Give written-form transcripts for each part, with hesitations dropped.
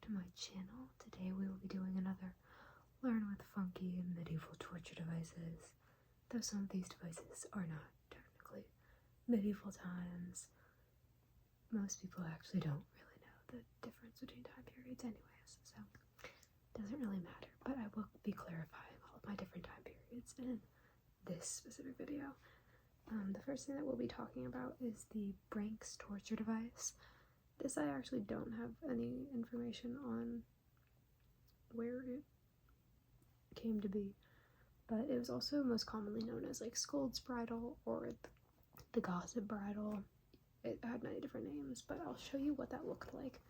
to my channel. Today we will be doing another Learn with Funky Medieval Torture Devices. Though some of these devices are not technically medieval times, most people actually don't really know the difference between time periods anyways, so it doesn't really matter. But I will be clarifying all of my different time periods in this specific video. The first thing that we'll be talking about is the Branks torture device. This I actually don't have any information on where it came to be, but it was also most commonly known as like scolds bridle or the gossip bridle. It had many different names, but I'll show you what that looked like.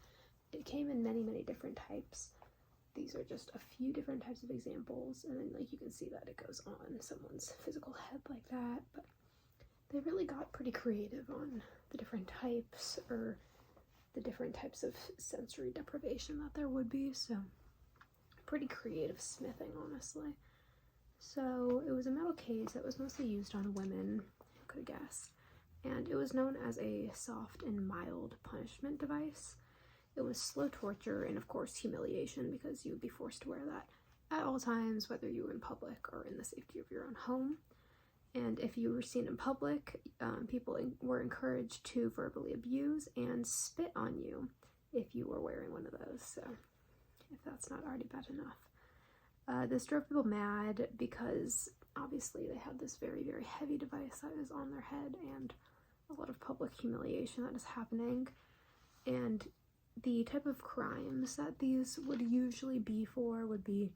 It came in many different types. These are just a few different types of examples, and then like you can see that it goes on someone's physical head like that, but they really got pretty creative on the different types or the different types of sensory deprivation that there would be, so pretty creative smithing, honestly. So it was a metal cage that was mostly used on women, who could have guessed, and it was known as a soft and mild punishment device. It was slow torture and of course humiliation, because you would be forced to wear that at all times, whether you were in public or in the safety of your own home. And if you were seen in public, people were encouraged to verbally abuse and spit on you if you were wearing one of those, so if that's not already bad enough. This drove people mad because obviously they had this very heavy device that is on their head and a lot of public humiliation that is happening. And the type of crimes that these would usually be for would be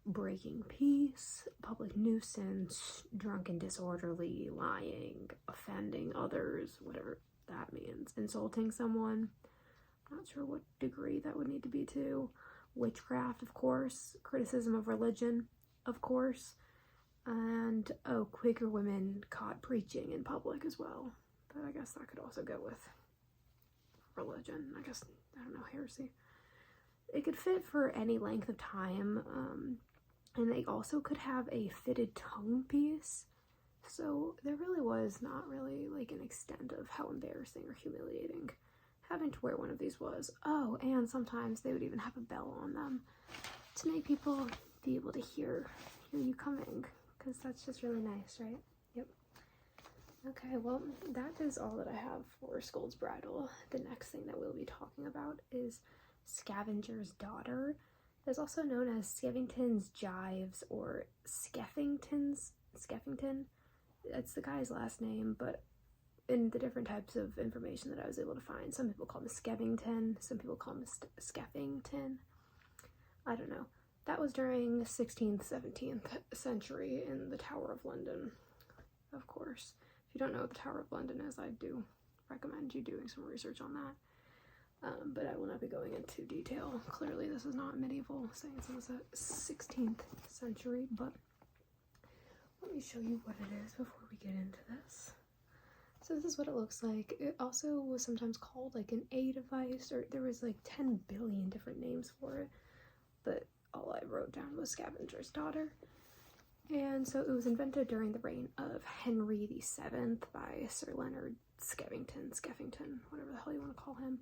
breaking peace, public nuisance, drunken disorderly, lying, offending others, whatever that means, insulting someone, I'm not sure what degree that would need to be to, witchcraft, of course, criticism of religion, of course, and Quaker women caught preaching in public as well, but I guess that could also go with religion, I don't know, heresy. It could fit for any length of time, and they also could have a fitted tongue piece, so there really was not really like an extent of how embarrassing or humiliating having to wear one of these was. Oh, and sometimes they would even have a bell on them to make people be able to hear you coming, because that's just really nice, right? Yep. Okay, well, that is all that I have for scolds bridle. The next thing that we'll be talking about is Scavenger's Daughter. It's also known as Skeffington's Gyves or Skeffington. That's the guy's last name, but in the different types of information that I was able to find, some people call him Skeffington, some people call him Skeffington. I don't know. That was during 16th, 17th century in the Tower of London, of course. If you don't know what the Tower of London is, I do recommend you doing some research on that. But I will not be going into detail. Clearly this is not medieval, saying it was a 16th century, but let me show you what it is before we get into this. So this is what it looks like. It also was sometimes called like an A device, or there was like 10 billion different names for it, but all I wrote down was Scavenger's Daughter. And so it was invented during the reign of Henry VII by Sir Leonard Skeffington, whatever the hell you want to call him.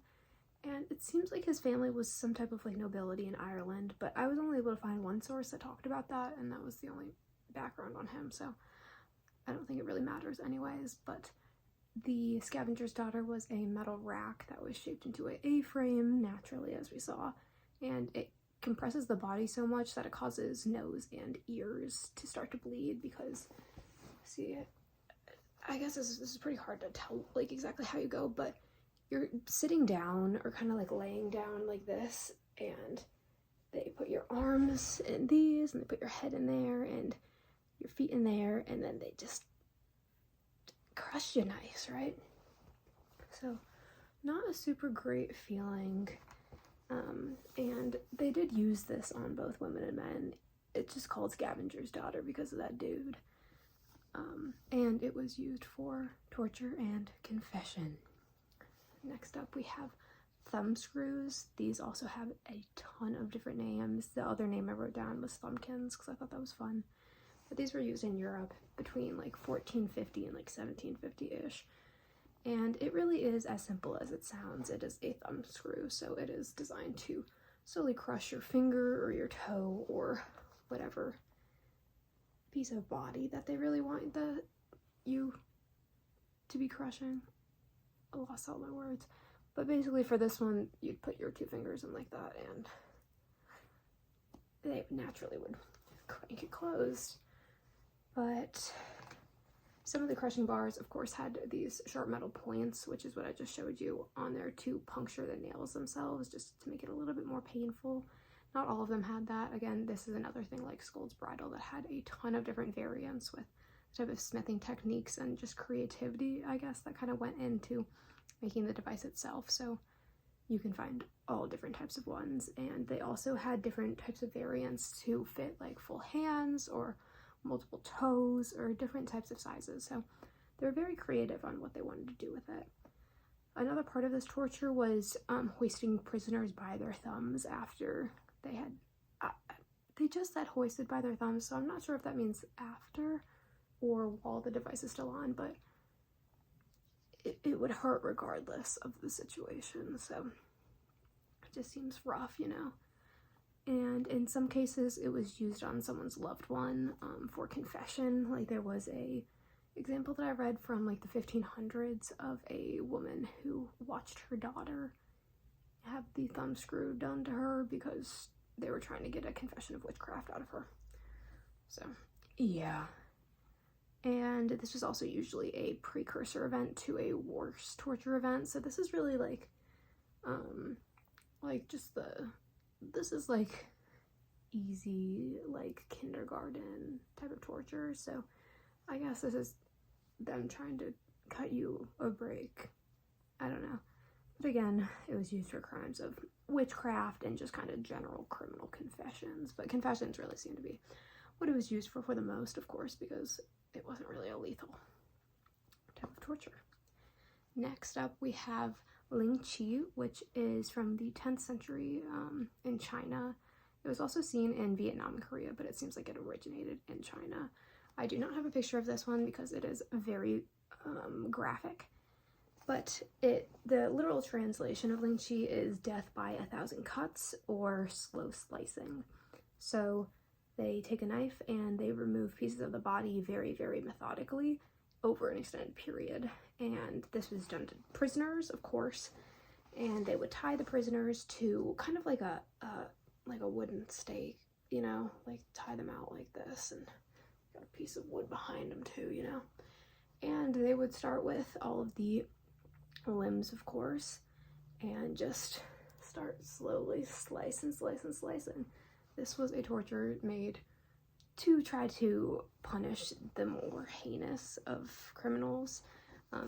And it seems like his family was some type of like nobility in Ireland, but I was only able to find one source that talked about that, and that was the only background on him, so I don't think it really matters anyways. But the Scavenger's Daughter was a metal rack that was shaped into an A-frame, naturally, as we saw, and it compresses the body so much that it causes nose and ears to start to bleed, because, see, I guess this is pretty hard to tell like exactly how you go, but you're sitting down or kind of like laying down like this, and they put your arms in these, and they put your head in there and your feet in there, and then they just crush you nice, right? So not a super great feeling, and they did use this on both women and men. It's just called Scavenger's Daughter because of that dude, and it was used for torture and confession. Next up we have thumbscrews. These also have a ton of different names. The other name I wrote down was thumbkins because I thought that was fun. But these were used in Europe between like 1450 and like 1750-ish. And it really is as simple as it sounds. It is a thumbscrew, so it is designed to slowly crush your finger or your toe or whatever piece of body that they really want you to be crushing. I lost all my words. But basically for this one, you'd put your 2 fingers in like that and they naturally would crank it closed. But some of the crushing bars, of course, had these sharp metal points, which is what I just showed you, on there to puncture the nails themselves, just to make it a little bit more painful. Not all of them had that. Again, this is another thing like Scold's Bridle that had a ton of different variants with type of smithing techniques and just creativity, I guess, that kind of went into making the device itself. So you can find all different types of ones, and they also had different types of variants to fit like full hands or multiple toes or different types of sizes. So they're very creative on what they wanted to do with it. Another part of this torture was hoisting prisoners by their thumbs after they had they just said hoisted by their thumbs, so I'm not sure if that means after or while the device is still on, but it would hurt regardless of the situation, so it just seems rough, you know. And in some cases it was used on someone's loved one for confession. Like there was a example that I read from like the 1500s of a woman who watched her daughter have the thumbscrew done to her because they were trying to get a confession of witchcraft out of her. So yeah. And this was also usually a precursor event to a worse torture event. So this is really like just this is like easy, like kindergarten type of torture. So I guess this is them trying to cut you a break. I don't know. But again, it was used for crimes of witchcraft and just kind of general criminal confessions. But confessions really seem to be what it was used for the most, of course, because it wasn't really a lethal type of torture. Next up, we have lingchi, which is from the 10th century in China. It was also seen in Vietnam and Korea, but it seems like it originated in China. I do not have a picture of this one because it is very graphic. But the literal translation of lingchi is death by 1,000 cuts or slow slicing. So they take a knife and they remove pieces of the body very, very methodically over an extended period. And this was done to prisoners, of course. And they would tie the prisoners to kind of like a wooden stake, you know, like tie them out like this, and got a piece of wood behind them too, you know. And they would start with all of the limbs, of course, and just start slowly slicing. This was a torture made to try to punish the more heinous of criminals,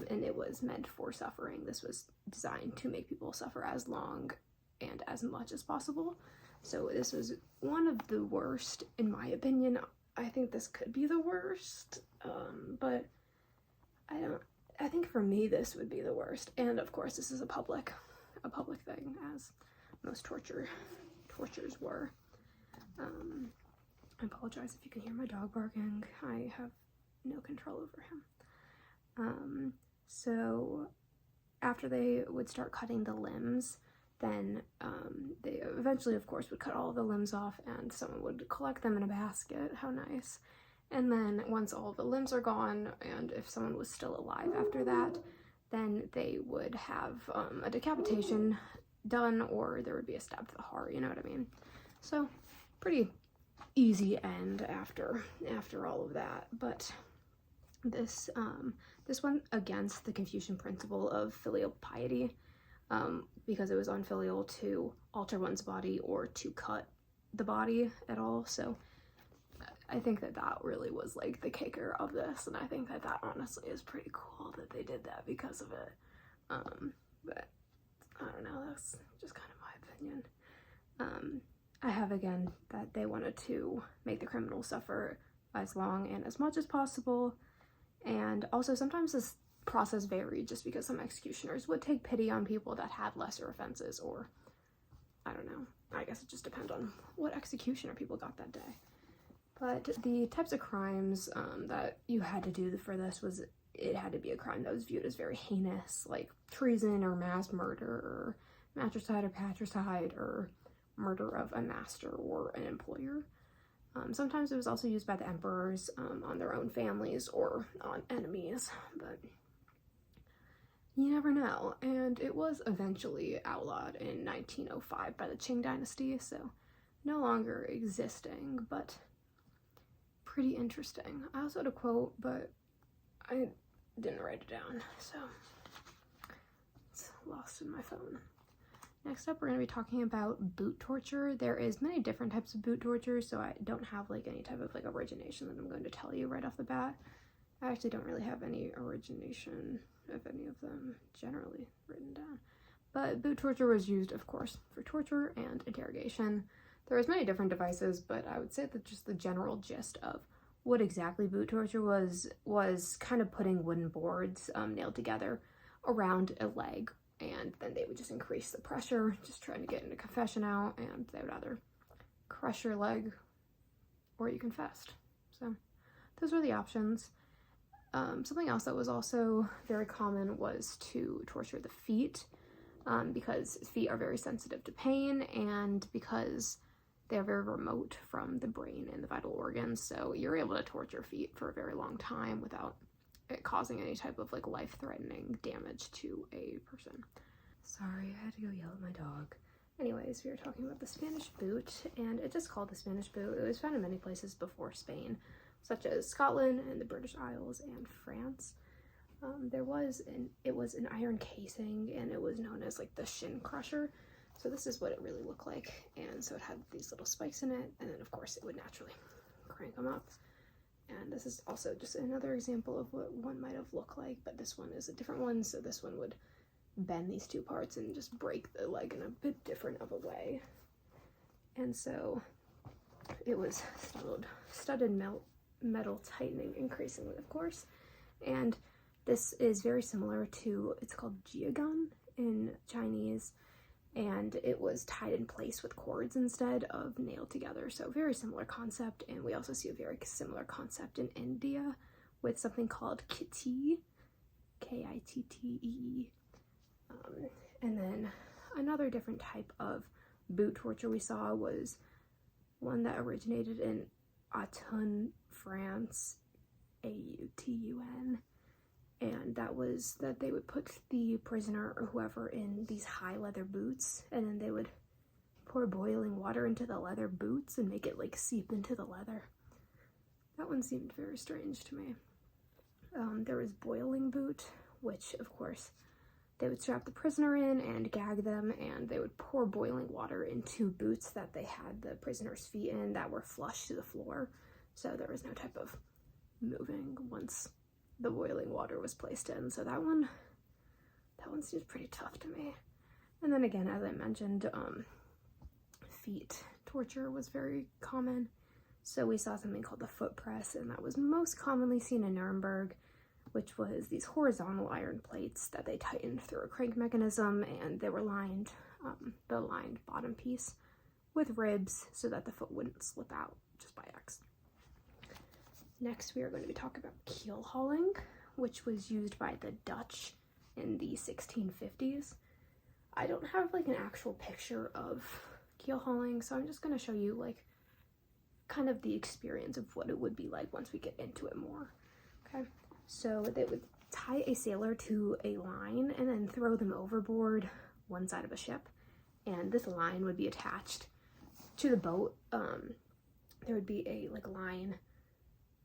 and it was meant for suffering. This was designed to make people suffer as long and as much as possible. So this was one of the worst, in my opinion. I think this could be the worst, but I think for me this would be the worst. And of course this is a public thing, as most tortures were. I apologize if you can hear my dog barking. I have no control over him. So after they would start cutting the limbs, then they eventually, of course, would cut all the limbs off and someone would collect them in a basket. How nice. And then once all the limbs are gone, and if someone was still alive after that, then they would have a decapitation done, or there would be a stab to the heart, you know what I mean? So pretty easy end after all of that. But this went against the Confucian principle of filial piety, because it was unfilial to alter one's body or to cut the body at all. So I think that really was like the kicker of this, and I think that honestly is pretty cool that they did that because of it. But I don't know, that's just kind of my opinion. I have again that they wanted to make the criminal suffer as long and as much as possible, and also sometimes this process varied just because some executioners would take pity on people that had lesser offenses, or I don't know, I guess it just depends on what executioner people got that day. But the types of crimes that you had to do for this was, it had to be a crime that was viewed as very heinous, like treason or mass murder or matricide or patricide or murder of a master or an employer. Sometimes it was also used by the emperors on their own families or on enemies, but you never know. And it was eventually outlawed in 1905 by the Qing dynasty, so no longer existing, but pretty interesting. I also had a quote, but I didn't write it down, so it's lost in my phone. Next up, we're going to be talking about boot torture. There is many different types of boot torture, so I don't have like any type of like origination that I'm going to tell you right off the bat. I actually don't really have any origination of any of them generally written down. But boot torture was used, of course, for torture and interrogation. There was many different devices, but I would say that just the general gist of what exactly boot torture was kind of putting wooden boards nailed together around a leg, and then they would just increase the pressure, just trying to get into confession out, and they would either crush your leg or you confessed. So those were the options. Something else that was also very common was to torture the feet, because feet are very sensitive to pain and because they're very remote from the brain and the vital organs, so you're able to torture feet for a very long time without it causing any type of like life-threatening damage to a person. Sorry, I had to go yell at my dog. Anyways, we were talking about the Spanish boot, and it's just called the Spanish boot. It was found in many places before Spain, such as Scotland and the British Isles and France. It was an iron casing, and it was known as like the shin crusher. So this is what it really looked like, and so it had these little spikes in it, and then of course it would naturally crank them up. And this is also just another example of what one might have looked like, but this one is a different one, so this one would bend these two parts and just break the leg in a bit different of a way. And so it was studded metal tightening increasingly, of course, and this is very similar to, it's called jiagan in Chinese, and it was tied in place with cords instead of nailed together. So very similar concept, and we also see a very similar concept in India with something called kittee, K-I-T-T-E-E. And then another different type of boot torture we saw was one that originated in Autun, France, A-U-T-U-N. And that was that they would put the prisoner or whoever in these high leather boots, and then they would pour boiling water into the leather boots and make it like seep into the leather. That one seemed very strange to me. There was boiling boot, which of course they would strap the prisoner in and gag them, and they would pour boiling water into boots that they had the prisoner's feet in that were flush to the floor, so there was no type of moving once the boiling water was placed in. So that one seems pretty tough to me. And then again, as I mentioned, feet torture was very common. So we saw something called the foot press, and that was most commonly seen in Nuremberg, which was these horizontal iron plates that they tightened through a crank mechanism, and they were lined, the lined bottom piece, with ribs so that the foot wouldn't slip out just by accident. Next, we are going to be talking about keelhauling, which was used by the Dutch in the 1650s. I don't have like an actual picture of keelhauling, so I'm just going to show you like kind of the experience of what it would be like once we get into it more. Okay, so they would tie a sailor to a line and then throw them overboard one side of a ship, and this line would be attached to the boat. There would be a like line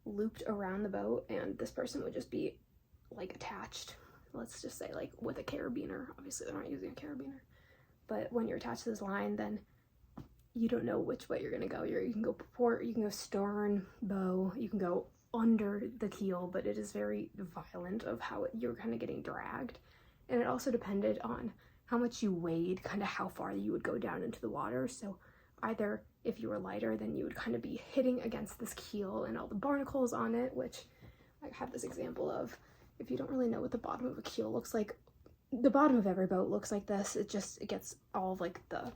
looped around the boat, and this person would just be like attached, let's just say like with a carabiner. Obviously they're not using a carabiner, but when you're attached to this line, then you don't know which way you're gonna go. You can go port, you can go stern, bow, you can go under the keel, but it is very violent of how you're kind of getting dragged. And it also depended on how much you weighed, kind of how far you would go down into the water. So either if you were lighter, then you would kind of be hitting against this keel and all the barnacles on it, which I have this example of. If you don't really know what the bottom of a keel looks like, the bottom of every boat looks like this. It gets all of like the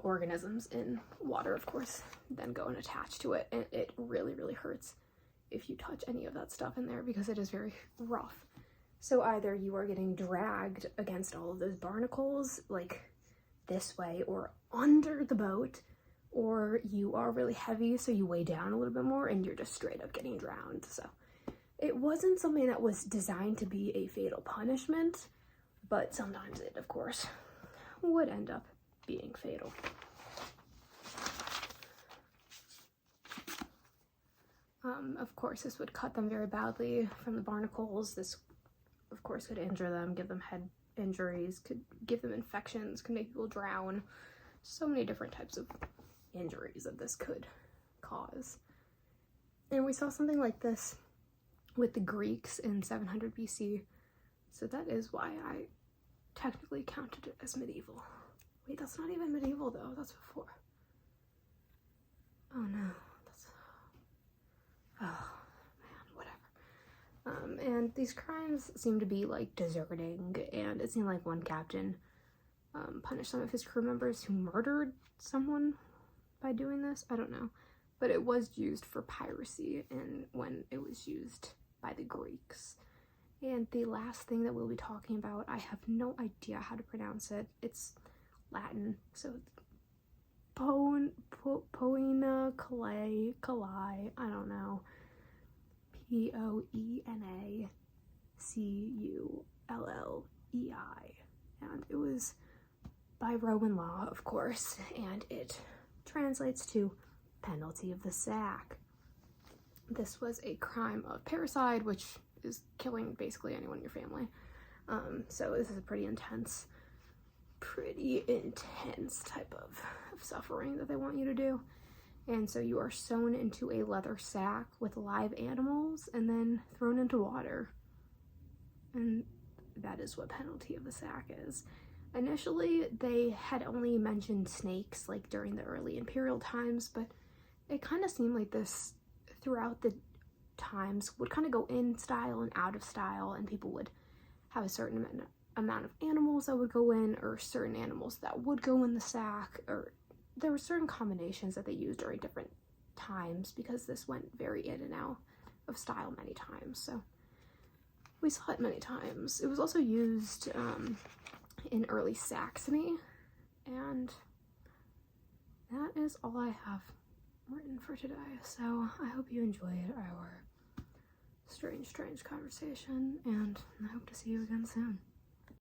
organisms in water, of course, then go and attach to it, and it really, really hurts if you touch any of that stuff in there because it is very rough. So either you are getting dragged against all of those barnacles, like this way or under the boat, or you are really heavy so you weigh down a little bit more and you're just straight up getting drowned. So it wasn't something that was designed to be a fatal punishment, but sometimes it, of course, would end up being fatal. Of course, this would cut them very badly from the barnacles. This, of course, could injure them, give them head injuries, could give them infections, could make people drown. So many different types of injuries that this could cause. And we saw something like this with the Greeks in 700 BC. So that is why I technically counted it as medieval. Wait, that's not even medieval though, that's before. Oh no, that's, oh man, whatever. And these crimes seem to be like deserting, and it seemed like one captain punished some of his crew members who murdered someone by doing this. I don't know, but it was used for piracy, and when it was used by the Greeks. And the last thing that we'll be talking about, I have no idea how to pronounce it. It's Latin, so poena calei, I don't know. Poena cullei, and it was by Roman law, of course, and it translates to penalty of the sack. This was a crime of parricide, which is killing basically anyone in your family. So this is a pretty intense type of suffering that they want you to do. And so you are sewn into a leather sack with live animals and then thrown into water. And that is what penalty of the sack is. Initially, they had only mentioned snakes like during the early imperial times, but it kind of seemed like this throughout the times would kind of go in style and out of style, and people would have a certain amount of animals that would go in, or certain animals that would go in the sack, or there were certain combinations that they used during different times because this went very in and out of style many times. So we saw it many times. It was also used in early Saxony, and that is all I have written for today. So I hope you enjoyed our strange conversation, and I hope to see you again soon.